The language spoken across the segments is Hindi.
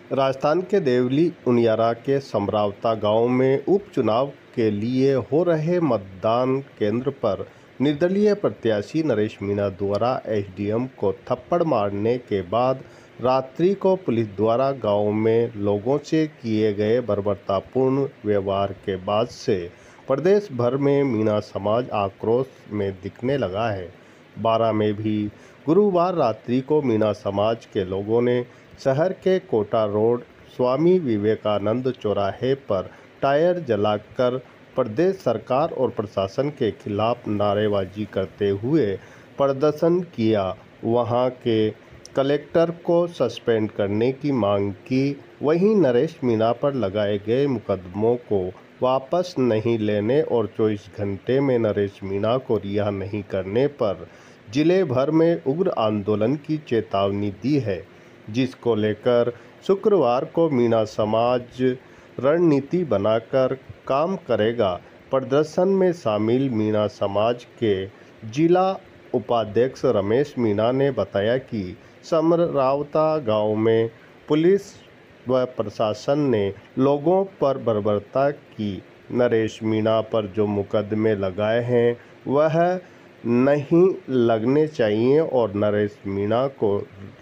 राजस्थान के देवली उनियारा के समरावता गांव में उपचुनाव के लिए हो रहे मतदान केंद्र पर निर्दलीय प्रत्याशी नरेश मीणा द्वारा एसडीएम को थप्पड़ मारने के बाद रात्रि को पुलिस द्वारा गांव में लोगों से किए गए बर्बरतापूर्ण व्यवहार के बाद से प्रदेश भर में मीणा समाज आक्रोश में दिखने लगा है। बारां में भी गुरुवार रात्रि को मीणा समाज के लोगों ने शहर के कोटा रोड स्वामी विवेकानंद चौराहे पर टायर जलाकर प्रदेश सरकार और प्रशासन के खिलाफ नारेबाजी करते हुए प्रदर्शन किया। वहां के कलेक्टर को सस्पेंड करने की मांग की। वहीं नरेश मीणा पर लगाए गए मुकदमों को वापस नहीं लेने और 24 घंटे में नरेश मीणा को रिहा नहीं करने पर जिले भर में उग्र आंदोलन की चेतावनी दी है, जिसको लेकर शुक्रवार को मीणा समाज रणनीति बनाकर काम करेगा। प्रदर्शन में शामिल मीणा समाज के जिला उपाध्यक्ष रमेश मीणा ने बताया कि समरावता गांव में पुलिस व प्रशासन ने लोगों पर बर्बरता की। नरेश मीणा पर जो मुकदमे लगाए हैं वह नहीं लगने चाहिए और नरेश मीणा को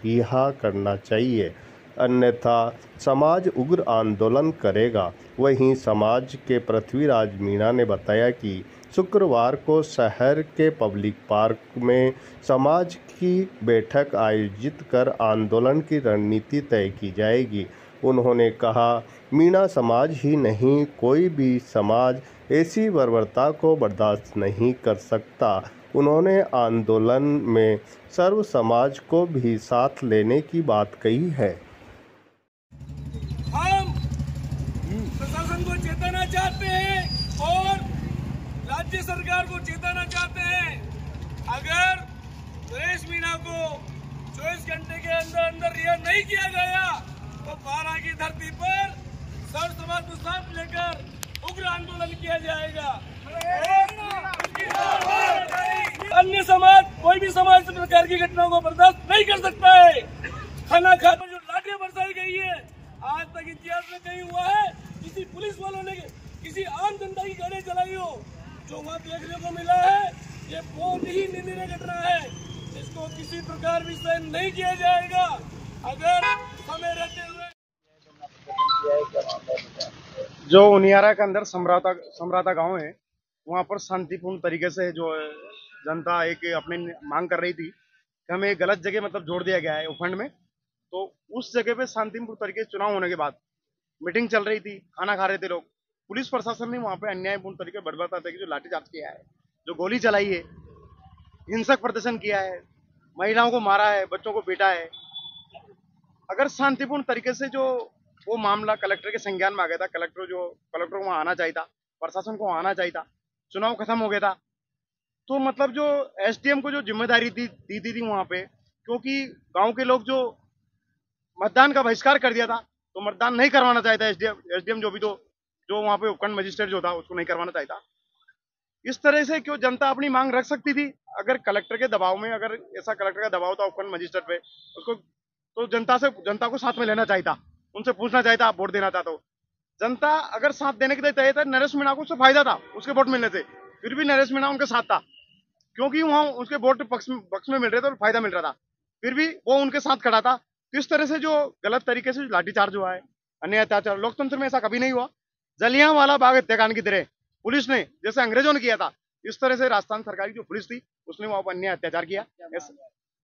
रिहा करना चाहिए, अन्यथा समाज उग्र आंदोलन करेगा। वहीं समाज के पृथ्वीराज मीणा ने बताया कि शुक्रवार को शहर के पब्लिक पार्क में समाज की बैठक आयोजित कर आंदोलन की रणनीति तय की जाएगी। उन्होंने कहा, मीणा समाज ही नहीं, कोई भी समाज ऐसी बर्बरता को बर्दाश्त नहीं कर सकता। उन्होंने आंदोलन में सर्व समाज को भी साथ लेने की बात कही है। हम प्रशासन को चेताना चाहते हैं और राज्य सरकार को चेताना चाहते हैं, अगर नरेश मीणा को 24 घंटे के अंदर रिहा नहीं किया गया तो बारां की धरती पर सर्व समाज को साथ लेकर उग्र आंदोलन किया जाएगा। अन्य समाज, कोई भी समाज इस प्रकार की घटनाओं को बर्दाश्त नहीं कर सकता है। खाना खाकर जो लाठियां बरसाई गई है, आज तक इतिहास में कहीं हुआ है किसी पुलिस वालों ने किसी आम जनता की गाड़ी चलाई हो? जो वहाँ देखने को मिला है ये बहुत ही निंदनीय घटना है, इसको किसी प्रकार भी सहन नहीं किया जाएगा। अगर समय रहते हुए जो उनियारा के अंदर समरावता गांव है, वहां पर शांतिपूर्ण तरीके से जो जनता एक अपनी मांग कर रही थी कि हमें गलत जगह मतलब जोड़ दिया गया है उपखंड में, तो उस जगह पे शांतिपूर्ण तरीके से चुनाव होने के बाद मीटिंग चल रही थी, खाना खा रहे थे लोग। पुलिस प्रशासन ने वहां पे अन्यायपूर्ण तरीके बर्बरता तरीके जो लाठीचार्ज किया है, जो गोली चलाई है, हिंसक प्रदर्शन किया है, महिलाओं को मारा है, बच्चों को पीटा है। अगर शांतिपूर्ण तरीके से जो वो मामला कलेक्टर के संज्ञान में आ गया था, कलेक्टर को वहां आना चाहिए था, प्रशासन को आना चाहिए था, चुनाव खत्म हो गया था, तो मतलब जो एसडीएम को जो जिम्मेदारी दी थी वहां पे, क्योंकि गांव के लोग जो मतदान का बहिष्कार कर दिया था, तो मतदान नहीं करवाना चाहता एसडीएम जो वहां पे उपखंड मजिस्ट्रेट जो था उसको नहीं करवाना चाहता। इस तरह से क्यों जनता अपनी मांग रख सकती थी? अगर कलेक्टर के दबाव में, अगर ऐसा कलेक्टर का दबाव था उपखंड मजिस्ट्रेट पे, उसको तो जनता को साथ में लेना चाहिए था, उनसे पूछना चाहिए था आप वोट देना चाहते हो। जनता अगर साथ देने के लिए तैयार था, नरेश मीणा को उससे फायदा था उसके वोट मिलने से, फिर भी नरेश मीणा उनके साथ था, क्योंकि वहां उसके वोट पक्ष में मिल रहे थे और फायदा मिल रहा था, फिर भी वो उनके साथ खड़ा था। तो इस तरह से जो गलत तरीके से लाठीचार्ज हुआ है, अन्य अत्याचार, लोकतंत्र में ऐसा कभी नहीं हुआ। जलियांवाला बाग हत्याकांड की तरह पुलिस ने, जैसे अंग्रेजों ने किया था, इस तरह से राजस्थान सरकार की जो पुलिस थी उसने वहां पर अन्य अत्याचार किया।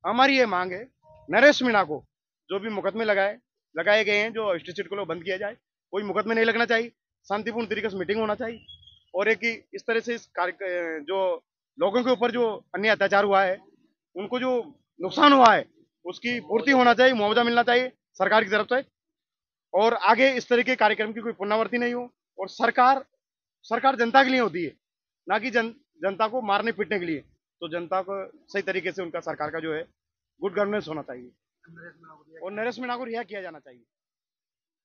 हमारी ये मांग है, नरेश मीणा को जो भी मुकदमे लगाए गए हैं, जो स्टेट को बंद किया जाए, कोई मुकदमे नहीं लगना चाहिए, शांतिपूर्ण तरीके से मीटिंग होना चाहिए, और एक इस तरह से इस कार्य जो लोगों के ऊपर जो अन्य अत्याचार हुआ है, उनको जो नुकसान हुआ है उसकी पूर्ति होना चाहिए, मुआवजा मिलना चाहिए सरकार की तरफ से, और आगे इस तरह के कार्यक्रम की कोई पुनरावृत्ति नहीं हो। और सरकार जनता के लिए होती है, ना कि जनता को मारने पीटने के लिए। तो जनता को सही तरीके से उनका सरकार का जो है गुड गवर्नेंस होना चाहिए और नरेश मीणा को रिहा किया जाना चाहिए।